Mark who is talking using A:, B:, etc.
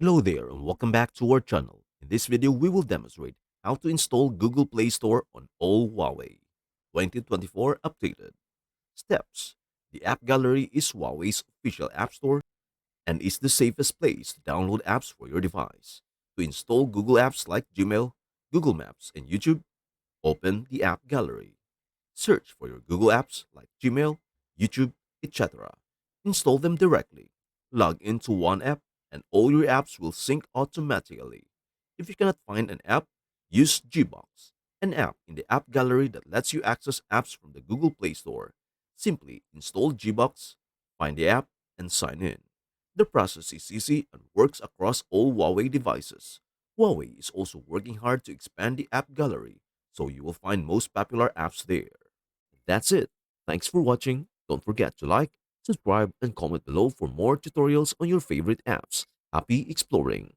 A: Hello there and welcome back to our channel. In this video, we will demonstrate how to install Google Play Store on all Huawei 2024 updated. Steps. The App Gallery is Huawei's official app store and is the safest place to download apps for your device. To install Google apps like Gmail, Google Maps, and YouTube, open the App Gallery. Search for your Google apps like Gmail, YouTube, etc. Install them directly. Log into one app and all your apps will sync automatically. If you cannot find an app, use Gbox, an app in the app gallery that lets you access apps from the Google Play Store. Simply install Gbox, find the app, and sign in. The process is easy and works across all Huawei devices. Huawei is also working hard to expand the app gallery, so you will find most popular apps there. That's it. Thanks for watching. Don't forget to like, subscribe, and comment below for more tutorials on your favorite apps. Happy exploring!